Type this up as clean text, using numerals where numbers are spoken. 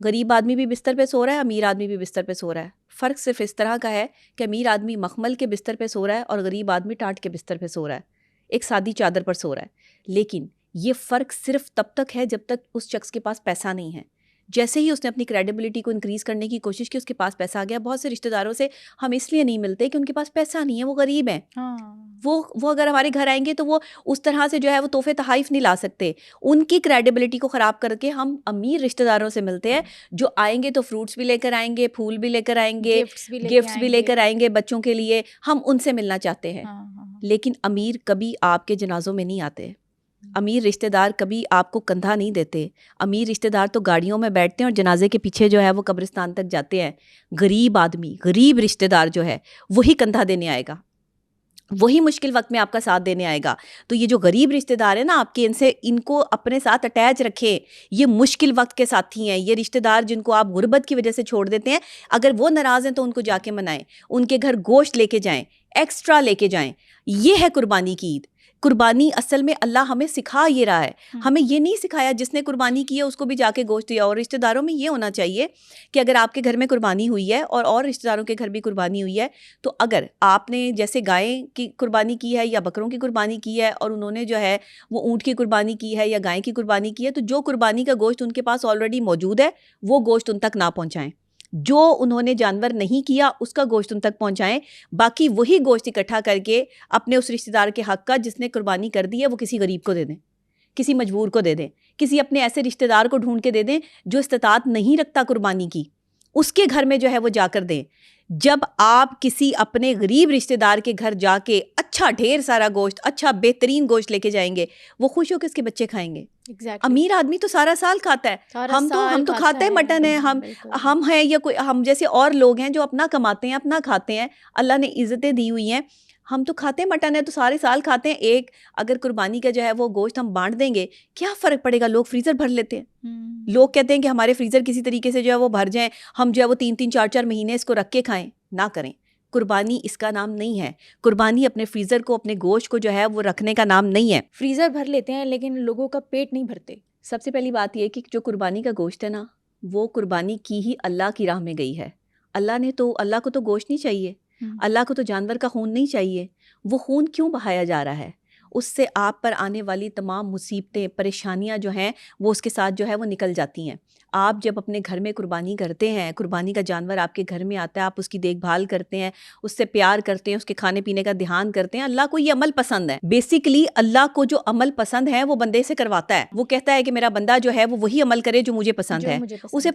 गरीब आदमी भी बिस्तर पे सो रहा है, अमीर आदमी भी बिस्तर पे सो रहा है। फ़र्क सिर्फ इस तरह का है कि अमीर आदमी मखमल के बिस्तर पे सो रहा है और गरीब आदमी टाट के बिस्तर पे सो रहा है, एक सादी चादर पर सो रहा है। लेकिन ये फ़र्क सिर्फ तब तक है जब तक उस शख्स के पास पैसा नहीं है। जैसे ही उसने अपनी क्रेडिबिलिटी को इंक्रीज़ करने की कोशिश की, उसके पास पैसा आ गया। बहुत से रिश्तेदारों से हम इसलिए नहीं मिलते कि उनके पास पैसा नहीं है, वो गरीब हैं। हाँ। वो अगर हमारे घर आएंगे तो वो उस तरह से जो है वो तोहफे तहाइफ नहीं ला सकते। उनकी क्रेडिबिलिटी को ख़राब करके हम अमीर रिश्तेदारों से मिलते हैं, जो आएंगे तो फ्रूट्स भी लेकर आएंगे, फूल भी लेकर आएंगे, गिफ्ट्स भी लेकर आएंगे बच्चों के लिए। हम उनसे मिलना चाहते हैं। हाँ। लेकिन अमीर कभी आपके जनाजों में नहीं आते। अमीर रिश्तेदार कभी आपको कंधा नहीं देते। अमीर रिश्तेदार तो गाड़ियों में बैठते हैं और जनाजे के पीछे जो है वो कब्रिस्तान तक जाते हैं। गरीब आदमी, गरीब रिश्तेदार जो है वही कंधा देने आएगा, वही मुश्किल वक्त में आपका साथ देने आएगा। तो ये जो गरीब रिश्तेदार है ना आपके, इनको अपने साथ अटैच रखें। ये मुश्किल वक्त के साथी हैं। ये रिश्तेदार जिनको आप गुर्बत की वजह से छोड़ देते हैं, अगर वो नाराज़ हैं तो उनको जाके मनाएं, उनके घर गोश्त लेके जाएं, एक्स्ट्रा लेके जाएं। ये है कुर्बानी की ईद। कुर्बानी असल में अल्लाह हमें सिखा ये रहा है। हमें ये नहीं सिखाया जिसने कुर्बानी की है उसको भी जाके गोश्त दिया। और रिश्तेदारों में ये होना चाहिए कि अगर आपके घर में कुर्बानी हुई है और रिश्तेदारों के घर भी कुर्बानी हुई है, तो अगर आपने जैसे गाय की कुर्बानी की है या बकरों की कुर्बानी की है और उन्होंने जो है वो ऊँट की कुर्बानी की है या गाय की कुर्बानी की है, तो जो कुर्बानी का गोश्त उनके पास ऑलरेडी मौजूद है वो गोश्त उन तक ना पहुँचाएँ। जो उन्होंने जानवर नहीं किया उसका गोश्त उन तक पहुंचाएं। बाकी वही गोश्त इकट्ठा करके अपने उस रिश्तेदार के हक का जिसने कुर्बानी कर दी है वो किसी गरीब को दे दें, किसी मजबूर को दे दें, किसी अपने ऐसे रिश्तेदार को ढूंढ के दे दें जो इस्तात नहीं रखता कुर्बानी की, उसके घर में जो है वो जाकर दें। जब आप किसी अपने गरीब रिश्तेदार के घर जाके अच्छा ढेर सारा गोश्त, अच्छा बेहतरीन गोश्त लेके जाएंगे, वो खुश होकर उसके बच्चे खाएंगे। अमीर आदमी तो सारा साल खाता है। हम तो खाते हैं, मटन है, हम हैं या कोई हम जैसे और लोग हैं जो अपना कमाते हैं, अपना खाते हैं, अल्लाह ने इज्जतें दी हुई हैं। हम तो खाते हैं, मटन है तो सारे साल खाते हैं। एक अगर कुर्बानी का जो है वो गोश्त हम बांट देंगे, क्या फ़र्क पड़ेगा? लोग फ्रीज़र भर लेते हैं। लोग कहते हैं कि हमारे फ्रीज़र किसी तरीके से जो है वो भर जाएं, हम जो है वो 3-3 4-4 महीने इसको रख के खाएं। ना करें। कुर्बानी इसका नाम नहीं है। कुर्बानी अपने फ्रीज़र को, अपने गोश्त को जो है वो रखने का नाम नहीं है। फ्रीज़र भर लेते हैं लेकिन लोगों का पेट नहीं भरते। सबसे पहली बात यह कि जो कुर्बानी का गोश्त है ना, वो कुर्बानी की ही अल्लाह की राह में गई है। अल्लाह को तो गोश्त नहीं चाहिए, अल्लाह को तो जानवर का खून नहीं चाहिए। वो खून क्यों बहाया जा रहा है? उससे आप पर आने वाली तमाम मुसीबतें, परेशानियां जो हैं वो उसके साथ जो है वो निकल जाती हैं। आप जब अपने घर में कुर्बानी करते हैं, कुर्बानी का जानवर आपके घर में आता है, आप उसकी देखभाल करते हैं, उससे प्यार करते हैं, उसके खाने पीने का ध्यान करते हैं। अल्लाह को ये अमल पसंद है। बेसिकली अल्लाह को जो अमल पसंद है वो बंदे से करवाता है। वो कहता है कि मेरा बंदा जो है वो वही अमल करे जो मुझे पसंद है। उसे